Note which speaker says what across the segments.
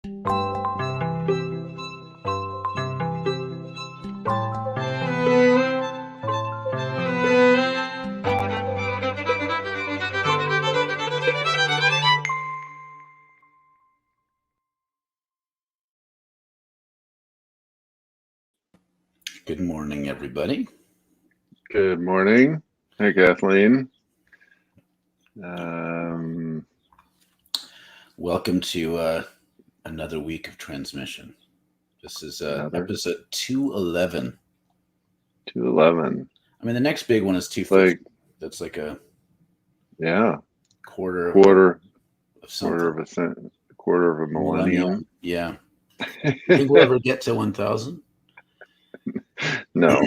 Speaker 1: Good morning, everybody.
Speaker 2: Good morning. Hey, Kathleen.
Speaker 1: Welcome to another week of transmission. This is episode 211.
Speaker 2: 211.
Speaker 1: I mean, the next big one is 250. That's like a quarter of something.
Speaker 2: Quarter of a millennium.
Speaker 1: Yeah. You think we'll ever get to 1,000?
Speaker 2: No.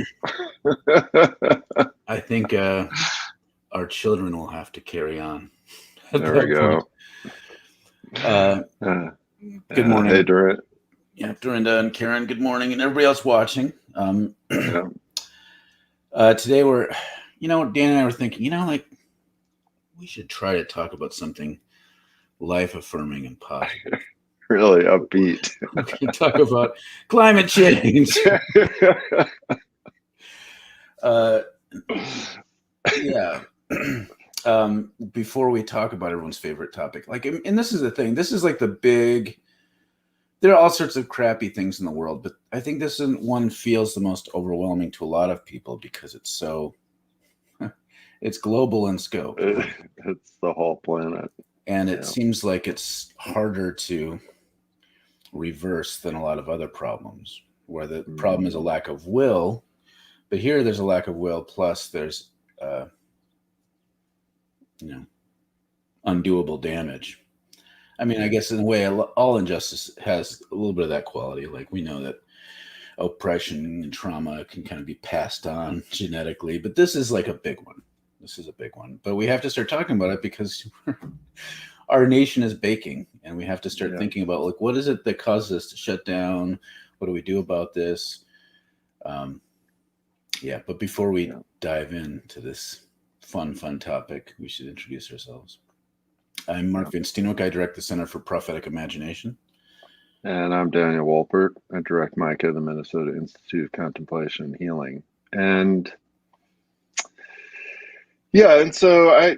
Speaker 1: I think our children will have to carry on.
Speaker 2: There we go.
Speaker 1: Good morning.
Speaker 2: Hey, Dorinda.
Speaker 1: Yeah, Dorinda and Karen, good morning. And everybody else watching. Today we're, Dan and I were thinking, we should try to talk about something life-affirming and positive.
Speaker 2: Really upbeat.
Speaker 1: We can talk about climate change. Before we talk about everyone's favorite topic, and this is the thing, this is like the big, there are all sorts of crappy things in the world, but I think this one feels the most overwhelming to a lot of people because it's so, it's global in scope.
Speaker 2: It's the whole planet.
Speaker 1: And it seems like it's harder to reverse than a lot of other problems, where the problem is a lack of will. But here there's a lack of will, plus there's, undoable damage. I mean, I guess in a way, all injustice has a little bit of that quality. Like we know that oppression and trauma can kind of be passed on genetically, but this is like a big one. This is a big one. But we have to start talking about it because our nation is baking, and we have to start thinking about, like, what is it that causes us to shut down? What do we do about this? But before we dive into this fun topic, we should introduce ourselves. I'm Mark Van Steenhoek. I direct the Center for Prophetic Imagination.
Speaker 2: And I'm Daniel Wolpert. I direct MICA, the Minnesota Institute of Contemplation and Healing. And so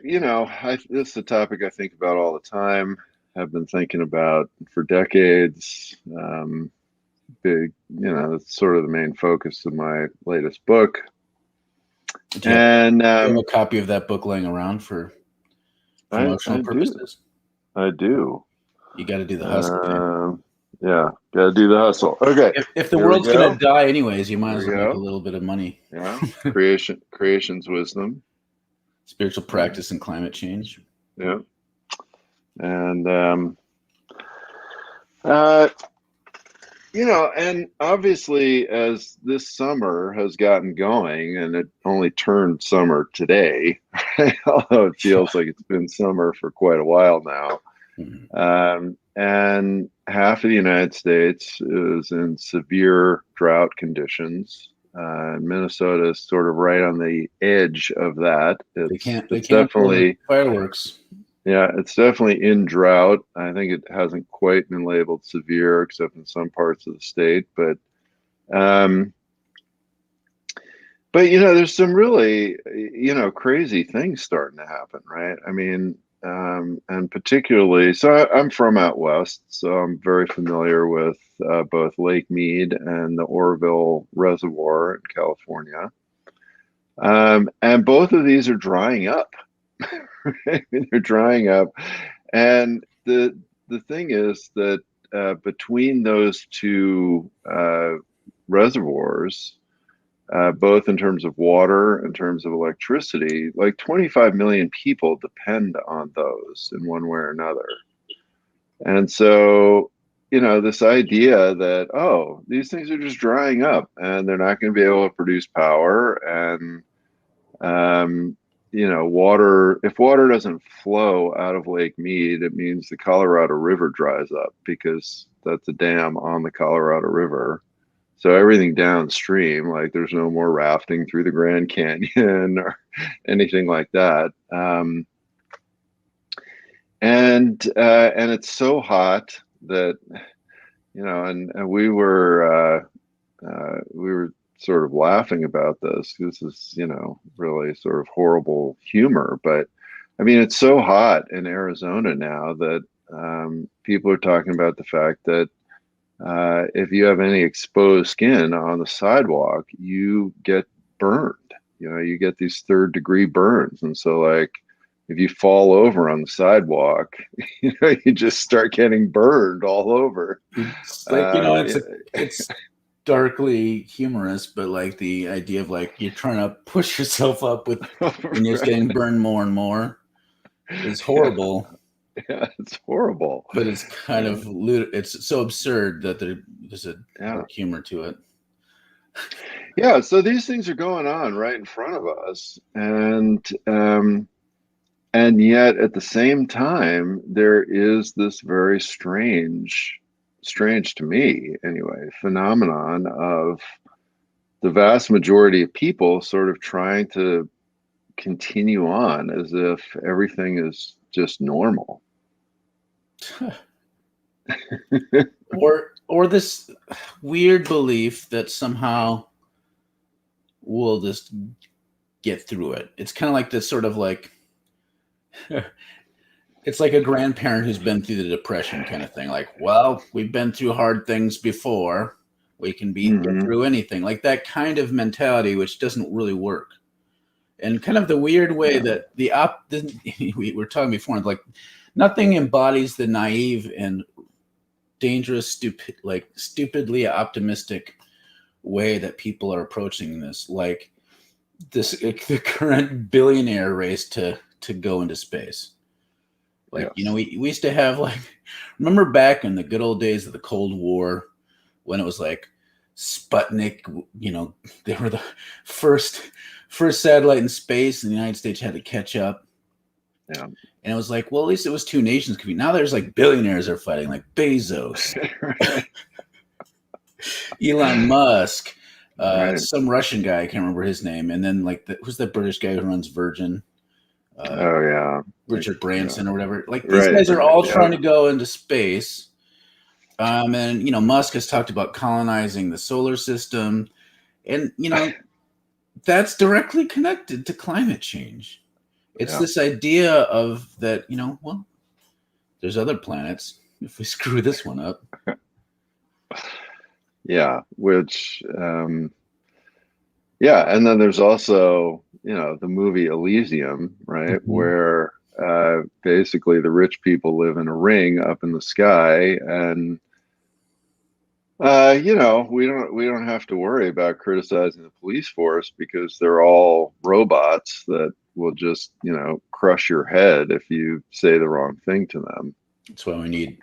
Speaker 2: this is a topic I think about all the time. I've been thinking about for decades. That's sort of the main focus of my latest book.
Speaker 1: Do you have a copy of that book laying around for promotional purposes?
Speaker 2: I do.
Speaker 1: You got to do the hustle.
Speaker 2: Got to do the hustle. Okay.
Speaker 1: If the world's going to die anyways, you might as well make a little bit of money.
Speaker 2: Yeah. Creation's wisdom.
Speaker 1: Spiritual practice and climate change.
Speaker 2: Yeah. And, and obviously as this summer has gotten going, and it only turned summer today, although it feels like it's been summer for quite a while now. Mm-hmm. And half of the United States is in severe drought conditions. Minnesota is sort of right on the edge of that.
Speaker 1: They can't definitely fireworks.
Speaker 2: Yeah, it's definitely in drought. I think it hasn't quite been labeled severe, except in some parts of the state. But there's some really, crazy things starting to happen, right? I mean, and particularly, so I'm from out west, so I'm very familiar with both Lake Mead and the Oroville Reservoir in California. And both of these are drying up. Right? They're drying up. And the thing is that between those two reservoirs, both in terms of water, in terms of electricity, like 25 million people depend on those in one way or another. And so, this idea that, these things are just drying up and they're not going to be able to produce power. And, if water doesn't flow out of Lake Mead, it means the Colorado River dries up because that's a dam on the Colorado River. So everything downstream, like there's no more rafting through the Grand Canyon or anything like that. And it's so hot that and we were sort of laughing about this. This is, really sort of horrible humor, but I mean, it's so hot in Arizona now that people are talking about the fact that if you have any exposed skin on the sidewalk, you get burned. You get these third-degree burns, and so like if you fall over on the sidewalk, you just start getting burned all over.
Speaker 1: It's like,
Speaker 2: Uh,
Speaker 1: it's darkly humorous, but like the idea of like you're trying to push yourself up with and you're just getting burned more and more is horrible.
Speaker 2: yeah, it's horrible.
Speaker 1: But it's kind of it's so absurd that there's a
Speaker 2: Yeah.
Speaker 1: dark humor to it.
Speaker 2: Yeah, so these things are going on right in front of us, and yet at the same time, there is this very strange to me anyway, phenomenon of the vast majority of people sort of trying to continue on as if everything is just normal.
Speaker 1: Or this weird belief that somehow we'll just get through it. It's kind of like this sort of like it's like a grandparent who's been through the depression kind of thing. Like, well, we've been through hard things before. We can get through anything. Like that kind of mentality, which doesn't really work. And kind of the weird way that we were talking before, like nothing embodies the naive and dangerous, stupidly optimistic way that people are approaching this. Like the current billionaire race to go into space. Like,
Speaker 2: Yes.
Speaker 1: we used to have remember back in the good old days of the Cold War when it was like Sputnik, they were the first satellite in space and the United States had to catch up.
Speaker 2: Yeah.
Speaker 1: And it was like, well, at least it was two nations competing. Now there's like billionaires are fighting, like Bezos, Elon Musk,
Speaker 2: Right.
Speaker 1: some Russian guy, I can't remember his name. And then who's that British guy who runs Virgin?
Speaker 2: Oh yeah.
Speaker 1: Richard Branson or whatever. Like these
Speaker 2: Right.
Speaker 1: guys are all
Speaker 2: Yeah.
Speaker 1: trying to go into space. And Musk has talked about colonizing the solar system, and that's directly connected to climate change. It's this idea of that, well, there's other planets. If we screw this one up,
Speaker 2: Yeah, which yeah, and then there's also, the movie Elysium, right?
Speaker 1: Mhm.
Speaker 2: Where basically the rich people live in a ring up in the sky, and we don't have to worry about criticizing the police force because they're all robots that will just, crush your head if you say the wrong thing to them.
Speaker 1: That's why we need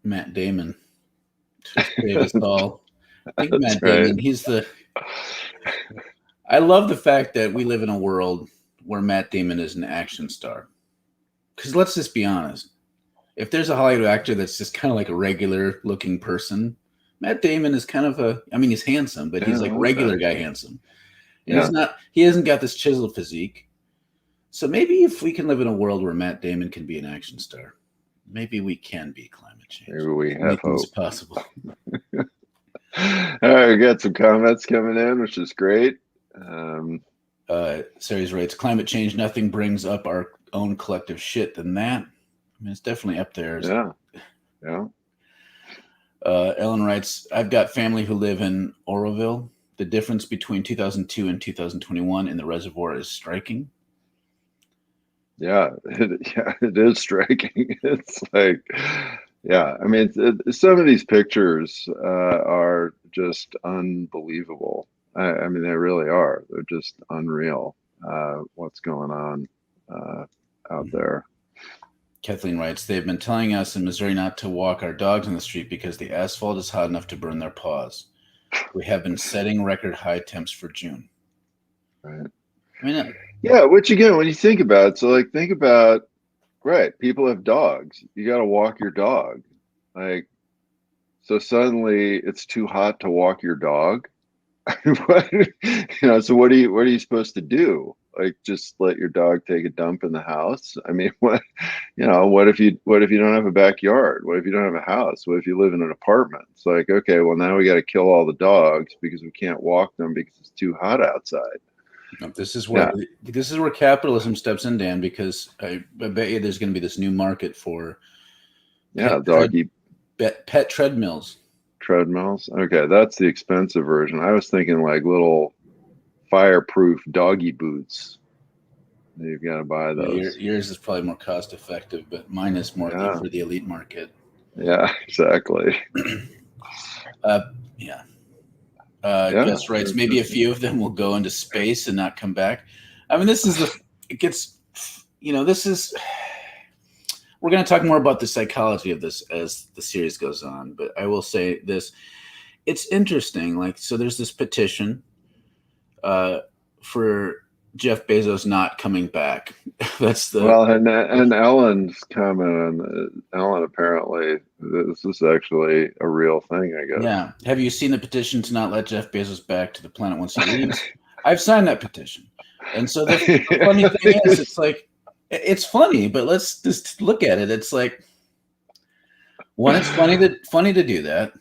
Speaker 1: Matt Damon to save us all. I think
Speaker 2: That's
Speaker 1: Matt
Speaker 2: right.
Speaker 1: Damon, I love the fact that we live in a world where Matt Damon is an action star. Because let's just be honest. If there's a Hollywood actor that's just kind of like a regular looking person, Matt Damon is kind of he's handsome, but he's like regular guy handsome. And he hasn't got this chiseled physique. So maybe if we can live in a world where Matt Damon can be an action star, maybe we can beat climate change.
Speaker 2: Maybe we have
Speaker 1: Anything's
Speaker 2: hope.
Speaker 1: possible.
Speaker 2: All right, we got some comments coming in, which is great.
Speaker 1: Series writes, climate change, nothing brings up our own collective shit than that. I mean, it's definitely up there.
Speaker 2: Yeah.
Speaker 1: Ellen writes, I've got family who live in Oroville. The difference between 2002 and 2021 in the reservoir is striking.
Speaker 2: Yeah, it is striking. It's like, yeah, I mean, some of these pictures are just unbelievable. I mean, they really are. They're just unreal. What's going on out there?
Speaker 1: Kathleen writes, they've been telling us in Missouri not to walk our dogs on the street because the asphalt is hot enough to burn their paws. We have been setting record high temps for June.
Speaker 2: Right.
Speaker 1: I mean,
Speaker 2: yeah, which again, when you think about it, so like think about, right, people have dogs. You got to walk your dog. Like, so suddenly it's too hot to walk your dog. So what are you supposed to do? Like, just let your dog take a dump in the house? I mean, what if you don't have a backyard? What if you don't have a house? What if you live in an apartment? It's like, okay, well, now we got to kill all the dogs because we can't walk them because it's too hot outside.
Speaker 1: No,
Speaker 2: Yeah,
Speaker 1: this is where capitalism steps in, Dan, because I bet you there's going to be this new market for
Speaker 2: yeah,
Speaker 1: pet tread,
Speaker 2: doggy
Speaker 1: pet treadmills.
Speaker 2: treadmills. Okay, that's the expensive version. I was thinking like little fireproof doggy boots. You've got to buy
Speaker 1: Yeah,
Speaker 2: those.
Speaker 1: yours is probably more cost effective, but mine is more
Speaker 2: Yeah,
Speaker 1: for the elite market.
Speaker 2: yeah, exactly.
Speaker 1: uh, yeah.
Speaker 2: Yeah,
Speaker 1: Gus writes, maybe a
Speaker 2: interesting.
Speaker 1: few of them will go into space and not come back. I mean, this is it gets, this is, we're going to talk more about the psychology of this as the series goes on, but I will say this. It's interesting. Like, so there's this petition for Jeff Bezos not coming back. That's the,
Speaker 2: Well, and Ellen's comment on Ellen, apparently this is actually a real thing, I guess.
Speaker 1: yeah. Have you seen the petition to not let Jeff Bezos back to the planet once he leaves? I've signed that petition. And so the funny thing is, it's like, it's funny, but let's just look at it. It's like, one, it's funny to do that.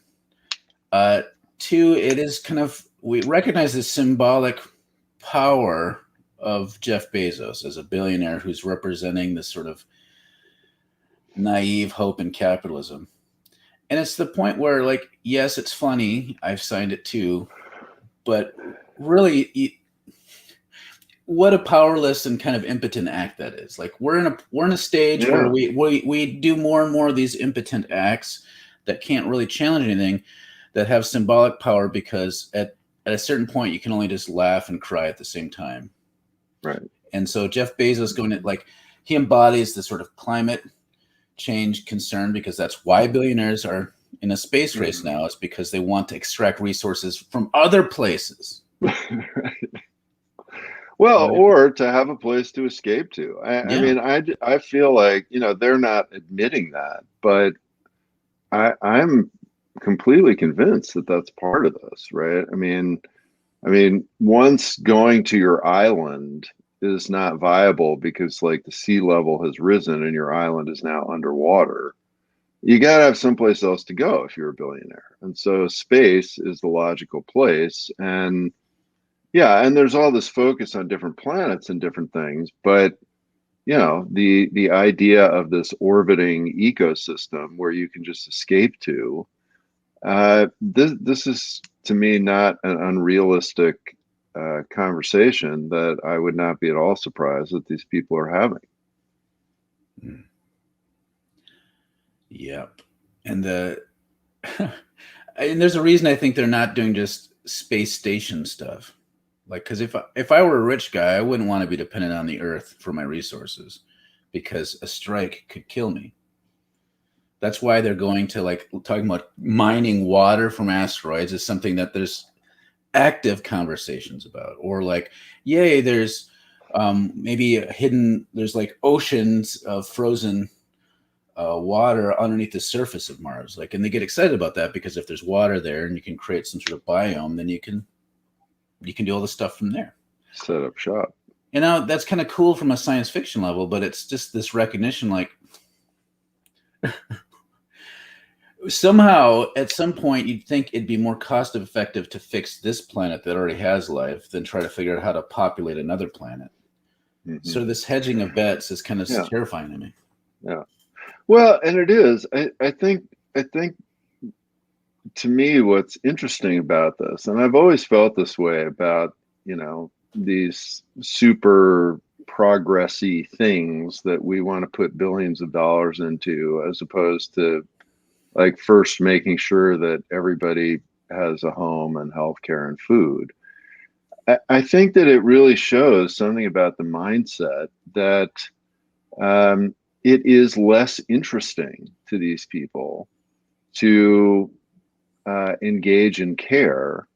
Speaker 1: Two, it is kind of, we recognize the symbolic power of Jeff Bezos as a billionaire who's representing this sort of naive hope in capitalism. And it's the point where, like, yes, it's funny. I've signed it too, but really, what a powerless and kind of impotent act that is. Like, we're in a stage where
Speaker 2: Yeah,
Speaker 1: we do more and more of these impotent acts that can't really challenge anything, that have symbolic power, because at a certain point you can only just laugh and cry at the same time.
Speaker 2: right.
Speaker 1: And so Jeff Bezos going to, like, he embodies the sort of climate change concern, because that's why billionaires are in a space race now. It's because they want to extract resources from other places.
Speaker 2: Well,
Speaker 1: Right?
Speaker 2: or to have a place to escape to. I
Speaker 1: Yeah.
Speaker 2: mean, I feel like, they're not admitting that, but I'm completely convinced that that's part of this, right? I mean, once going to your island is not viable because like the sea level has risen and your island is now underwater, you got to have someplace else to go if you're a billionaire. And so space is the logical place. And yeah, and there's all this focus on different planets and different things, but the idea of this orbiting ecosystem where you can just escape to, this is to me not an unrealistic conversation that I would not be at all surprised that these people are having.
Speaker 1: Mm. Yep. And and there's a reason I think they're not doing just space station stuff. Like, because if I were a rich guy, I wouldn't want to be dependent on the Earth for my resources, because a strike could kill me. That's why they're going to, like, talking about mining water from asteroids is something that there's active conversations about. Or like, yay, there's maybe there's like oceans of frozen water underneath the surface of Mars. Like, and they get excited about that because if there's water there and you can create some sort of biome, then you can do all the stuff from there.
Speaker 2: Set up shop.
Speaker 1: You know, that's kind of cool from a science fiction level, but it's just this recognition, like, somehow at some point you'd think it'd be more cost effective to fix this planet that already has life than try to figure out how to populate another planet.
Speaker 2: Mm-hmm.
Speaker 1: So this hedging of bets is kind of terrifying to me.
Speaker 2: Yeah. Well, and it is. I think to me what's interesting about this, and I've always felt this way about, these super progressy things that we want to put billions of dollars into, as opposed to like first making sure that everybody has a home and healthcare and food. I think that it really shows something about the mindset that it is less interesting to these people to engage in care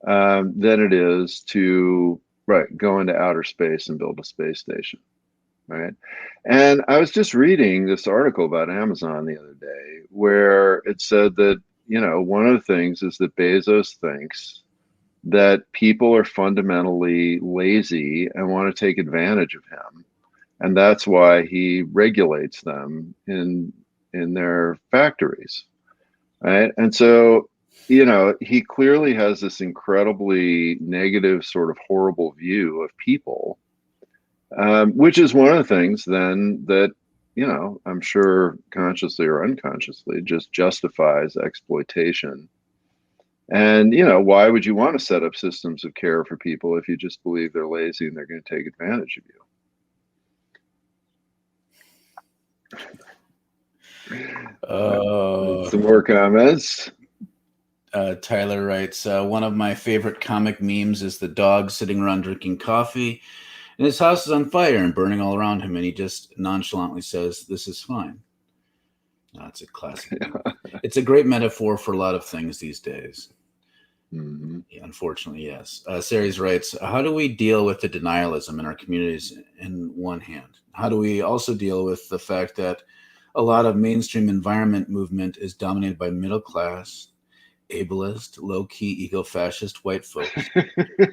Speaker 2: than it is to go into outer space and build a space station, right? And I was just reading this article about Amazon the other day where it said that one of the things is that Bezos thinks that people are fundamentally lazy and want to take advantage of him. And that's why he regulates them in their factories, right? And so, he clearly has this incredibly negative, sort of horrible view of people, which is one of the things then that, I'm sure consciously or unconsciously just justifies exploitation. And, why would you want to set up systems of care for people if you just believe they're lazy and they're going to take advantage of you? Some more comments.
Speaker 1: Tyler writes, one of my favorite comic memes is the dog sitting around drinking coffee, and his house is on fire and burning all around him, and he just nonchalantly says, "This is fine." It's a classic. It's a great metaphor for a lot of things these days.
Speaker 2: Mm-hmm.
Speaker 1: Yeah, unfortunately, yes. Ceres writes, how do we deal with the denialism in our communities in one hand? How do we also deal with the fact that a lot of mainstream environment movement is dominated by middle class, ableist, low-key, eco-fascist white folks,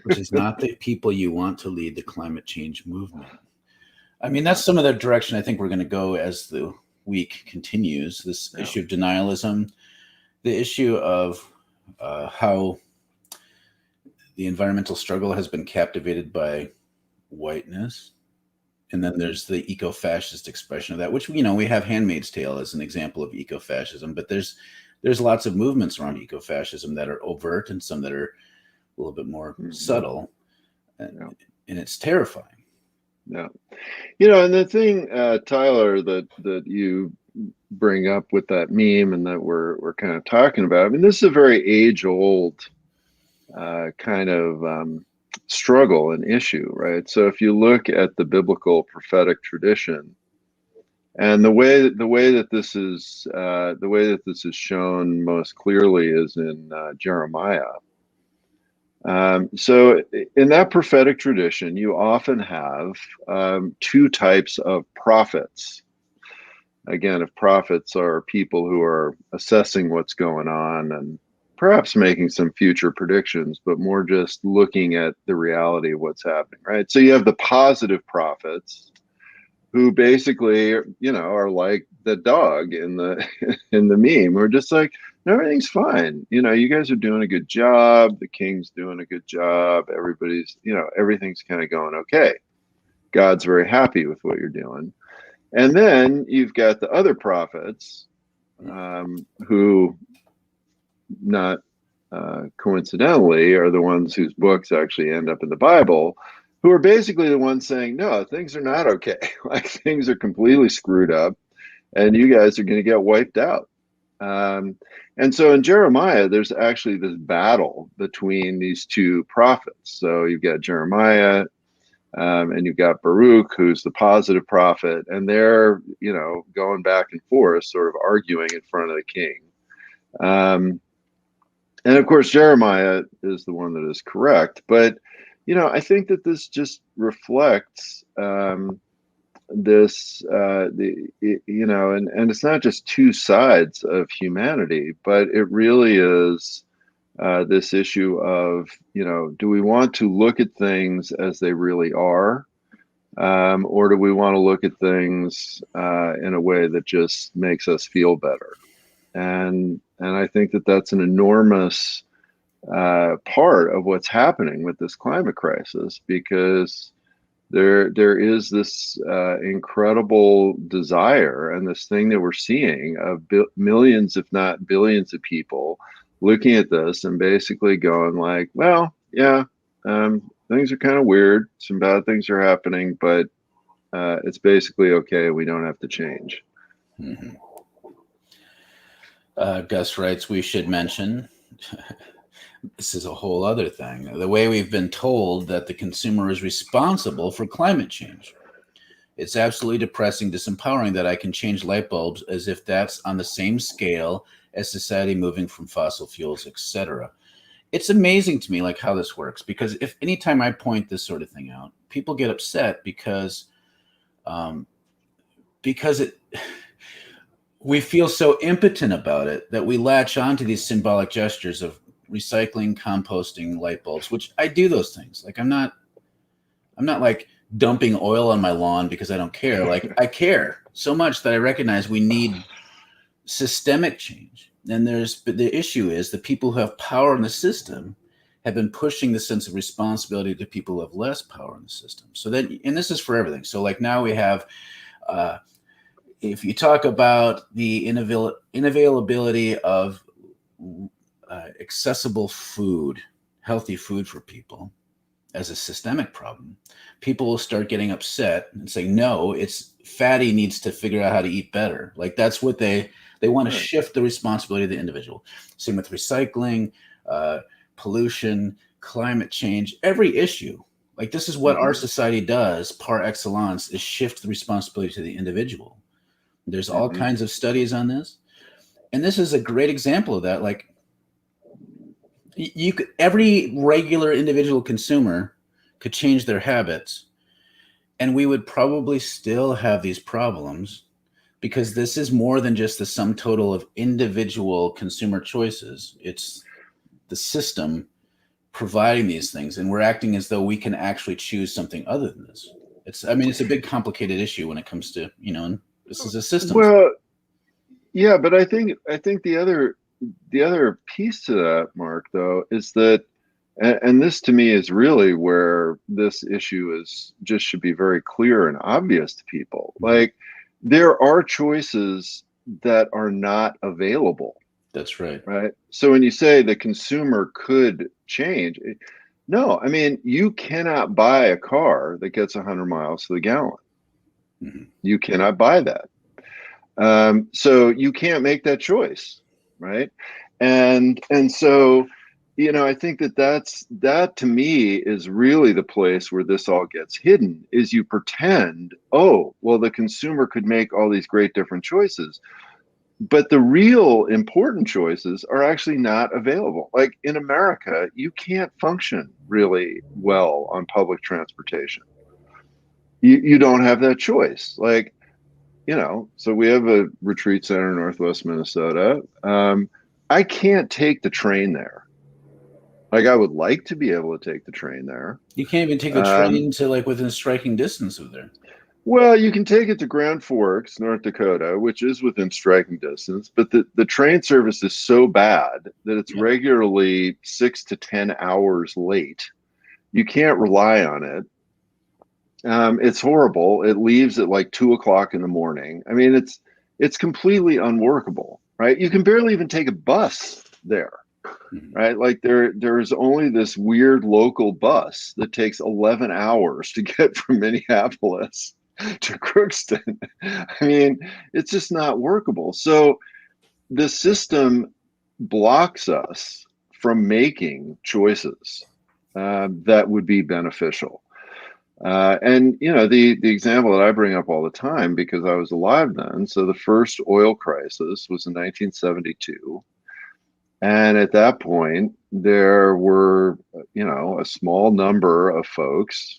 Speaker 1: which is not the people you want to lead the climate change movement? I mean, that's some of the direction I think we're going to go as the week continues. This issue of denialism, the issue of how the environmental struggle has been captivated by whiteness. And then there's the eco-fascist expression of that, which, we have Handmaid's Tale as an example of eco-fascism, but there's lots of movements around eco-fascism that are overt and some that are a little bit more subtle, and it's terrifying.
Speaker 2: Yeah. And the thing, Tyler, that you bring up with that meme and that we're kind of talking about, I mean, this is a very age-old kind of struggle and issue, right? So if you look at the biblical prophetic tradition, and the way that this is shown most clearly is in Jeremiah. So in that prophetic tradition, you often have two types of prophets. Again, if prophets are people who are assessing what's going on and perhaps making some future predictions, but more just looking at the reality of what's happening, right? So you have the positive prophets who basically, are like the dog in the in the meme. We're just like, everything's fine. You guys are doing a good job. The king's doing a good job. Everybody's, everything's kind of going okay. God's very happy with what you're doing. And then you've got the other prophets who, not coincidentally, are the ones whose books actually end up in the Bible, who are basically the ones saying, no, things are not okay. Like, things are completely screwed up and you guys are going to get wiped out. And so in Jeremiah, there's actually this battle between these two prophets. So you've got Jeremiah, and you've got Baruch, who's the positive prophet, and they're, going back and forth, sort of arguing in front of the king. And of course, Jeremiah is the one that is correct. But, I think that this just reflects this, and it's not just two sides of humanity, but it really is this issue of, do we want to look at things as they really are? Or do we want to look at things in a way that just makes us feel better? And I think that that's an enormous part of what's happening with this climate crisis, because there is this incredible desire and this thing that we're seeing of millions, if not billions, of people looking at this and basically going like, well, yeah, things are kind of weird. Some bad things are happening, but it's basically okay. We don't have to change.
Speaker 1: Mm-hmm. Gus writes, we should mention, this is a whole other thing, the way we've been told that the consumer is responsible for climate change. It's absolutely depressing, disempowering that I can change light bulbs as if that's on the same scale as society moving from fossil fuels, etc. It's amazing to me, like, how this works, because if anytime I point this sort of thing out, people get upset because we feel so impotent about it that we latch on to these symbolic gestures of recycling, composting light bulbs, which I do those things. Like I'm not like dumping oil on my lawn because I don't care. Like I care so much that I recognize we need systemic change. And but the issue is the people who have power in the system have been pushing the sense of responsibility to people who have less power in the system. So then, and this is for everything. So like now we have, if you talk about the inavailability of accessible food, healthy food for people as a systemic problem, people will start getting upset and saying, no, it's fatty needs to figure out how to eat better. Like that's what they want to shift the responsibility of the individual. Same with recycling, pollution, climate change, every issue. Like this is what our society does par excellence, is shift the responsibility to the individual. There's all kinds of studies on this. And this is a great example of that. Like you could, every regular individual consumer could change their habits and we would probably still have these problems, because this is more than just the sum total of individual consumer choices. It's the system providing these things, and we're acting as though we can actually choose something other than this. It's a big complicated issue when it comes to, and this is a system.
Speaker 2: Well, yeah, but I think the other piece to that, Mark, though, is that, and this to me is really where this issue should be very clear and obvious to people. Like there are choices that are not available.
Speaker 1: That's right.
Speaker 2: Right. So when you say the consumer could change, no, I mean, you cannot buy a car that gets 100 miles to the gallon. You cannot buy that. So you can't make that choice. Right. And so, I think that to me is really the place where this all gets hidden, is you pretend, oh, well, the consumer could make all these great different choices. But the real important choices are actually not available. Like in America, you can't function really well on public transportation. You don't have that choice. Like, so we have a retreat center in Northwest Minnesota. I can't take the train there. Like I would like to be able to take the train there.
Speaker 1: You can't even take the train to like within striking distance of there.
Speaker 2: Well, you can take it to Grand Forks, North Dakota, which is within striking distance, but the train service is so bad that it's regularly 6 to 10 hours late. You can't rely on it. It's horrible. It leaves at like 2:00 in the morning. I mean, it's completely unworkable, right? You can barely even take a bus there, right? Like there's only this weird local bus that takes 11 hours to get from Minneapolis to Crookston. I mean, it's just not workable. So the system blocks us from making choices that would be beneficial. And the example that I bring up all the time, because I was alive then. So the first oil crisis was in 1972. And at that point, there were, a small number of folks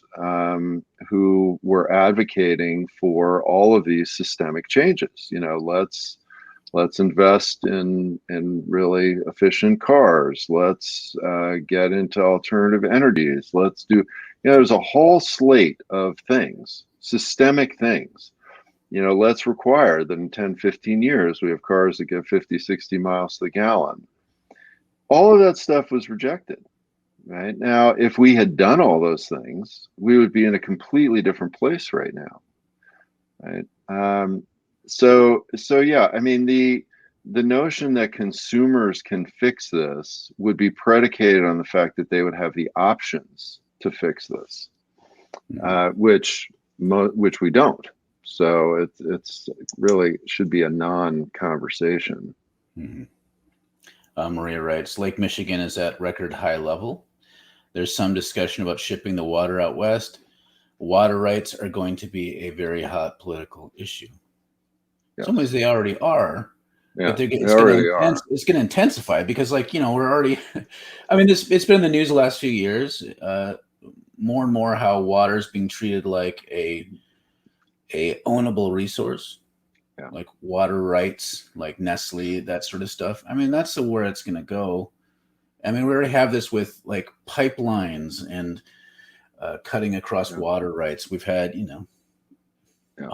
Speaker 2: who were advocating for all of these systemic changes. Let's invest in really efficient cars. Let's get into alternative energies. Let's do, there's a whole slate of things, systemic things. Let's require that in 10, 15 years, we have cars that get 50, 60 miles to the gallon. All of that stuff was rejected, right? Now, if we had done all those things, we would be in a completely different place right now, right? So yeah, I mean, the notion that consumers can fix this would be predicated on the fact that they would have the options to fix this, which we don't. So it's really should be a non-conversation.
Speaker 1: Mm-hmm. Maria writes, Lake Michigan is at record high level. There's some discussion about shipping the water out west. Water rights are going to be a very hot political issue. Yes. Some ways they already are, but it's going to intensify because, like, we're already, I mean, it's been in the news the last few years, more and more how water is being treated like a ownable resource. Like water rights, like Nestle, that sort of stuff. I mean, that's where it's going to go. I mean, we already have this with like pipelines and cutting across
Speaker 2: Yeah.
Speaker 1: water rights. We've had,
Speaker 2: Yeah.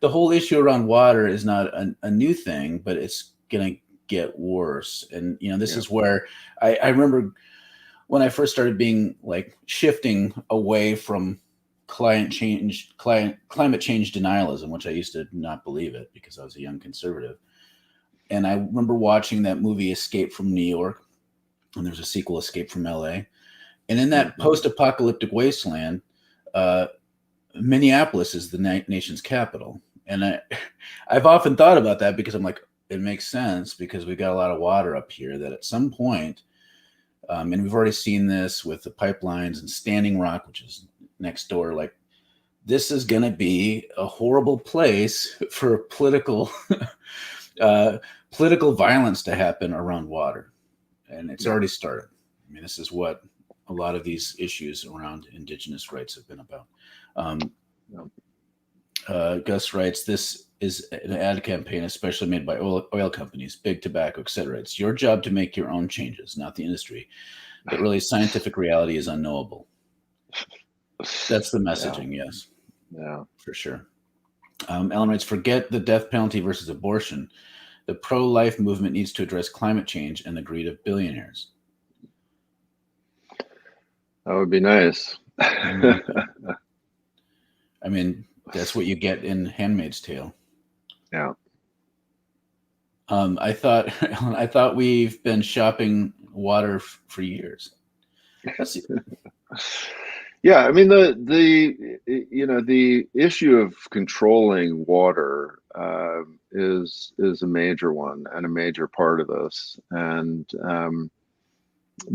Speaker 1: the whole issue around water is not a new thing, but it's going to get worse. And, this
Speaker 2: Yeah.
Speaker 1: is where I remember when I first started being like shifting away from climate change denialism, which I used to not believe it because I was a young conservative. And I remember watching that movie Escape from New York, and there's a sequel, Escape from LA. And in that post-apocalyptic wasteland, Minneapolis is the nation's capital. And I've often thought about that because I'm like, it makes sense because we've got a lot of water up here that at some point, and we've already seen this with the pipelines and Standing Rock, which is next door, like this is going to be a horrible place for political political violence to happen around water. And it's already started. I mean, this is what a lot of these issues around indigenous rights have been about. Gus writes, this is an ad campaign especially made by oil companies, big tobacco, etc. It's your job to make your own changes, not the industry. But really, scientific reality is unknowable. That's the messaging, yes.
Speaker 2: Yeah.
Speaker 1: For sure. Ellen writes, forget the death penalty versus abortion. The pro-life movement needs to address climate change and the greed of billionaires.
Speaker 2: That would be nice.
Speaker 1: I mean, that's what you get in Handmaid's Tale.
Speaker 2: Yeah.
Speaker 1: I thought we've been shopping water for years.
Speaker 2: Yeah, I mean the issue of controlling water is a major one and a major part of this, and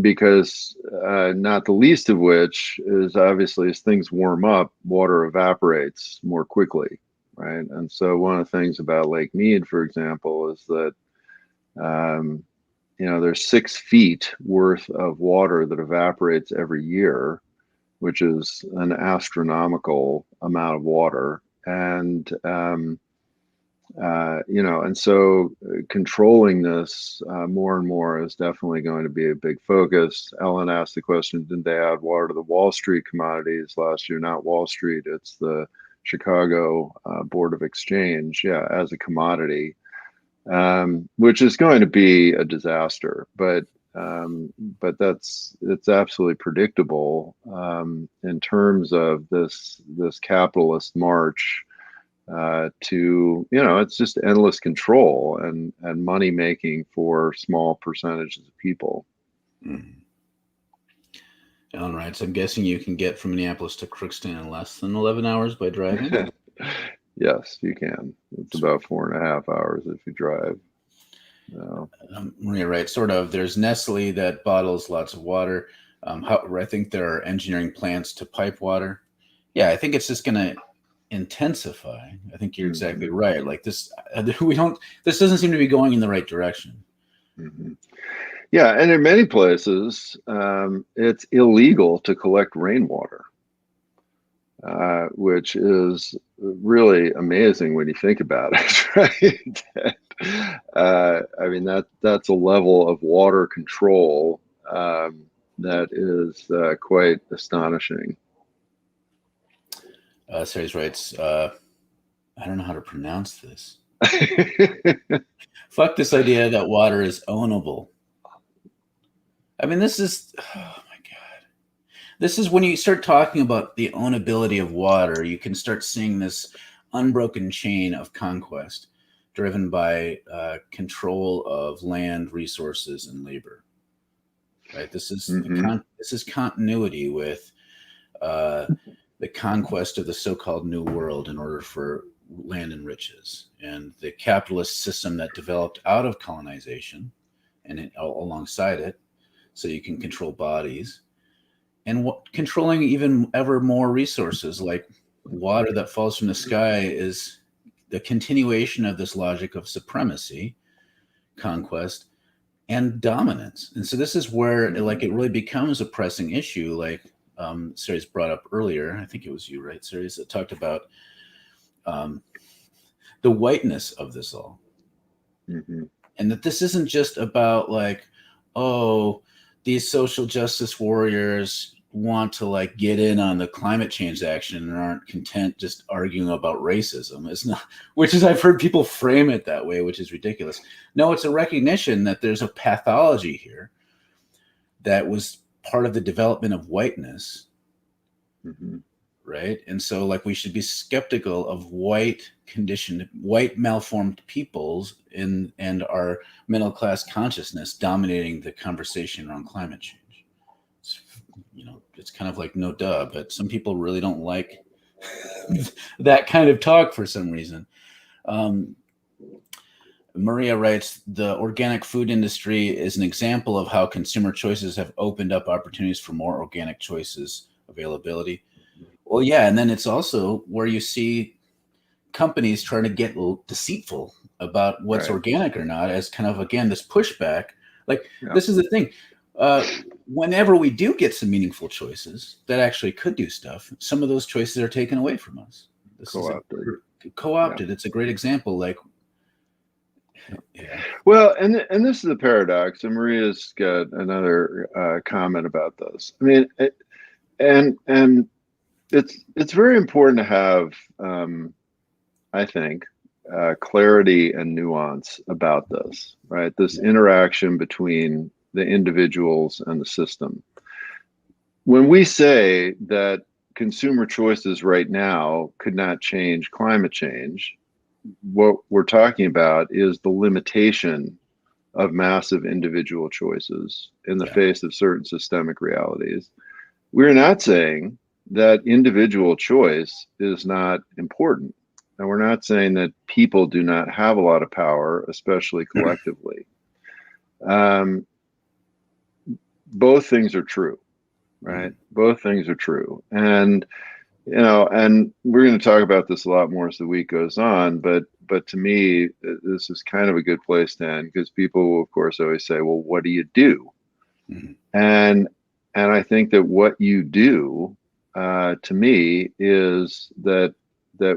Speaker 2: because not the least of which is obviously as things warm up, water evaporates more quickly, right? And so one of the things about Lake Mead, for example, is that there's 6 feet worth of water that evaporates every year, which is an astronomical amount of water. And, and so controlling this more and more is definitely going to be a big focus. Ellen asked the question, did they add water to the Wall Street commodities last year? Not Wall Street, it's the Chicago Board of Exchange, as a commodity, which is going to be a disaster. But it's absolutely predictable in terms of this capitalist march to it's just endless control and money making for small percentages of people.
Speaker 1: Mm-hmm. Ellen writes, I'm guessing you can get from Minneapolis to Crookston in less than 11 hours by driving?
Speaker 2: Yes, you can. It's about 4.5 hours if you drive.
Speaker 1: Maria writes, sort of. There's Nestle that bottles lots of water. I think there are engineering plants to pipe water. Yeah, I think it's just going to intensify. I think you're exactly right. Like this, this doesn't seem to be going in the right direction.
Speaker 2: Mm-hmm. Yeah, and in many places, it's illegal to collect rainwater, which is really amazing when you think about it, right? I mean, that's a level of water control that is quite astonishing.
Speaker 1: Ceres writes, I don't know how to pronounce this. Fuck this idea that water is ownable. I mean, this is, oh my God. This is when you start talking about the ownability of water, you can start seeing this unbroken chain of conquest driven by control of land, resources, and labor. Right? This is this is continuity with the conquest of the so-called New World in order for land and riches, and the capitalist system that developed out of colonization and alongside it, so you can control bodies and controlling even ever more resources like water that falls from the sky is the continuation of this logic of supremacy, conquest, and dominance. And so this is where like it really becomes a pressing issue, like Ceres brought up earlier. I think it was you, right, Ceres, that talked about the whiteness of this all. And that this isn't just about like, oh, these social justice warriors want to like get in on the climate change action and aren't content just arguing about racism. It's not, which is, I've heard people frame it that way, which is ridiculous. No, it's a recognition that there's a pathology here that was part of the development of whiteness.
Speaker 2: Mm-hmm.
Speaker 1: Right. And so like we should be skeptical of white conditioned, white malformed peoples and our middle class consciousness dominating the conversation around climate change. It's, it's kind of like no duh, but some people really don't like that kind of talk for some reason. Maria writes, the organic food industry is an example of how consumer choices have opened up opportunities for more organic choices availability. Well, yeah, and then it's also where you see companies trying to get deceitful about what's organic or not as kind of, again, this pushback. Like, this is the thing. Whenever we do get some meaningful choices that actually could do stuff, some of those choices are taken away from us. This co-opted. Co-opted. Yeah. It's a great example. Like,
Speaker 2: well, and this is a paradox. And Maria's got another comment about this. I mean, and it's very important to have, I think, clarity and nuance about this, right? This interaction between the individuals and the system. When we say that consumer choices right now could not change climate change, what we're talking about is the limitation of massive individual choices in the face of certain systemic realities. We're not saying that individual choice is not important. And we're not saying that people do not have a lot of power, especially collectively. Both things are true, right? Both things are true. And, and we're going to talk about this a lot more as the week goes on, but to me, this is kind of a good place to end, because people will, of course, always say, well, what do you do? Mm-hmm. And I think that what you do, to me, is that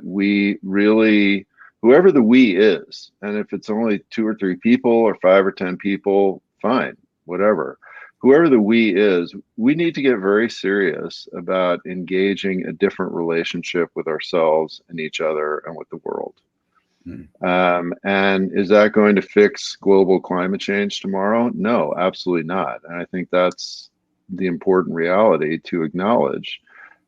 Speaker 2: we really, whoever the we is, and if it's only 2 or 3 people or 5 or 10 people, fine, whatever. Whoever the we is, we need to get very serious about engaging a different relationship with ourselves and each other and with the world. And is that going to fix global climate change tomorrow? No, absolutely not. And I think that's the important reality to acknowledge.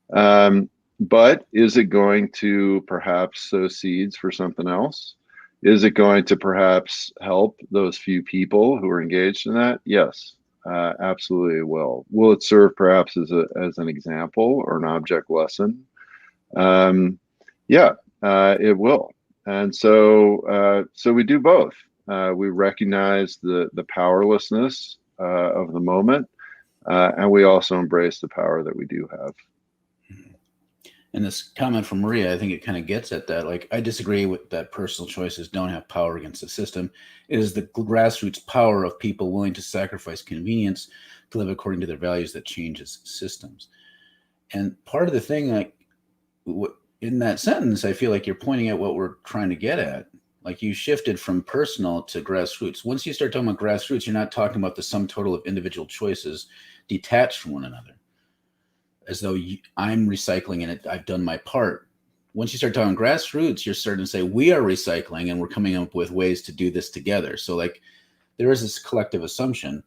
Speaker 2: But is it going to perhaps sow seeds for something else? Is it going to perhaps help those few people who are engaged in that? Yes, absolutely it will. Will it serve perhaps as an example or an object lesson? Yeah, it will. And so we do both. We recognize the powerlessness of the moment, and we also embrace the power that we do have.
Speaker 1: And this comment from Maria, I think it kind of gets at that. Like, I disagree with that personal choices don't have power against the system. It is the grassroots power of people willing to sacrifice convenience to live according to their values that changes systems. And part of the thing, like, in that sentence, I feel like you're pointing at what we're trying to get at. Like, you shifted from personal to grassroots. Once you start talking about grassroots, you're not talking about the sum total of individual choices detached from one another, as though I'm recycling and I've done my part. Once you start talking grassroots, you're starting to say we are recycling and we're coming up with ways to do this together. So like, there is this collective assumption,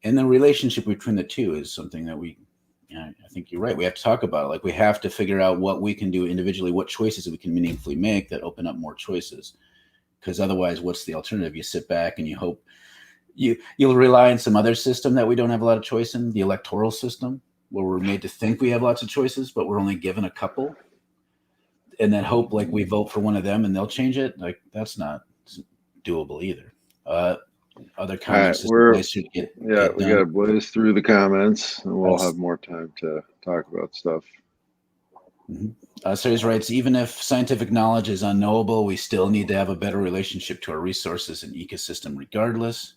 Speaker 1: and the relationship between the two is something that I think you're right. We have to talk about it. Like, we have to figure out what we can do individually, what choices we can meaningfully make that open up more choices. Because otherwise, what's the alternative? You sit back and you hope you'll rely on some other system that we don't have a lot of choice in, the electoral system, where we're made to think we have lots of choices, but we're only given a couple, and then hope like we vote for one of them and they'll change it. Like, that's not doable either. Other comments.
Speaker 2: Right, we got to blaze through the comments, and we'll have more time to talk about stuff.
Speaker 1: Mm-hmm. Series writes, even if scientific knowledge is unknowable, we still need to have a better relationship to our resources and ecosystem regardless.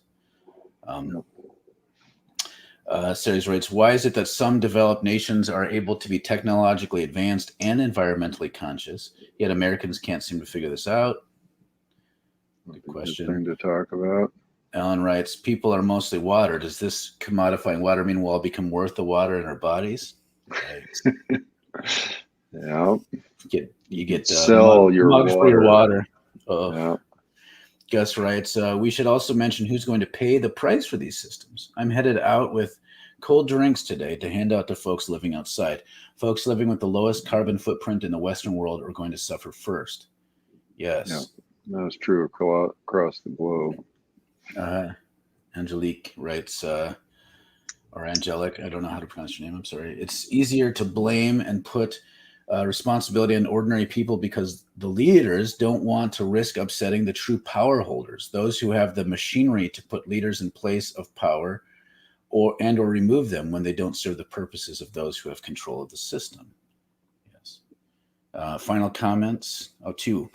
Speaker 1: Series writes, why is it that some developed nations are able to be technologically advanced and environmentally conscious, yet Americans can't seem to figure this out? Good question.
Speaker 2: Thing to talk about.
Speaker 1: Alan writes, people are mostly water. Does this commodifying water mean we'll all become worth the water in our bodies? Yikes.
Speaker 2: Yeah.
Speaker 1: You get
Speaker 2: Sell your
Speaker 1: mugs for your
Speaker 2: water.
Speaker 1: water. Oh.
Speaker 2: Yeah.
Speaker 1: Gus writes, we should also mention who's going to pay the price for these systems. I'm headed out with cold drinks today to hand out to folks living outside. Folks living with the lowest carbon footprint in the Western world are going to suffer first. Yes.
Speaker 2: Yeah, that's true across the globe.
Speaker 1: Angelique writes, or Angelic, I don't know how to pronounce your name. I'm sorry. It's easier to blame and put responsibility on ordinary people because the leaders don't want to risk upsetting the true power holders, those who have the machinery to put leaders in place of power or remove them when they don't serve the purposes of those who have control of the system. Yes. Final comments. Two.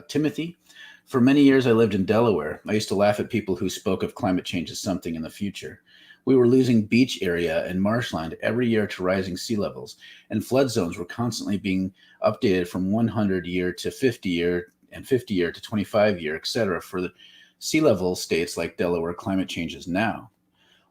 Speaker 1: Timothy. For many years, I lived in Delaware. I used to laugh at people who spoke of climate change as something in the future. We were losing beach area and marshland every year to rising sea levels, and flood zones were constantly being updated from 100 year to 50 year and 50 year to 25 year, etc. For the sea level states like Delaware, climate change is now.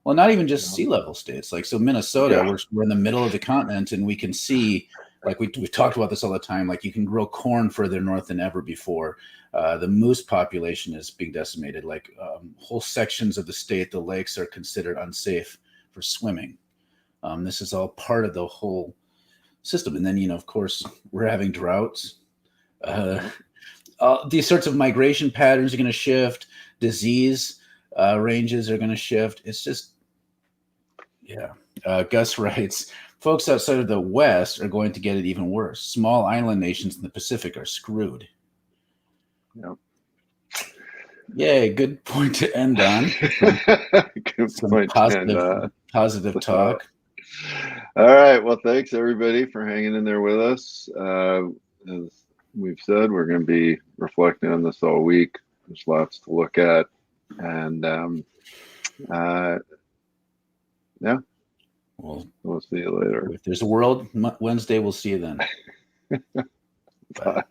Speaker 1: Well, not even just sea level states. Like, so Minnesota, we're in the middle of the continent, and we can see, like we've talked about this all the time, like you can grow corn further north than ever before. The moose population is being decimated. Like whole sections of the state, the lakes are considered unsafe for swimming. This is all part of the whole system. And then, of course, we're having droughts. These sorts of migration patterns are going to shift. Disease ranges are going to shift. It's just, Gus writes, folks outside of the West are going to get it even worse. Small island nations in the Pacific are screwed.
Speaker 2: Yep.
Speaker 1: Yay, good point to end on.
Speaker 2: Good point to end on.
Speaker 1: Positive talk.
Speaker 2: All right. Well, thanks everybody for hanging in there with us. As we've said, we're going to be reflecting on this all week. There's lots to look at. And yeah, we'll see you later.
Speaker 1: If there's a world Wednesday, we'll see you then.
Speaker 2: Bye.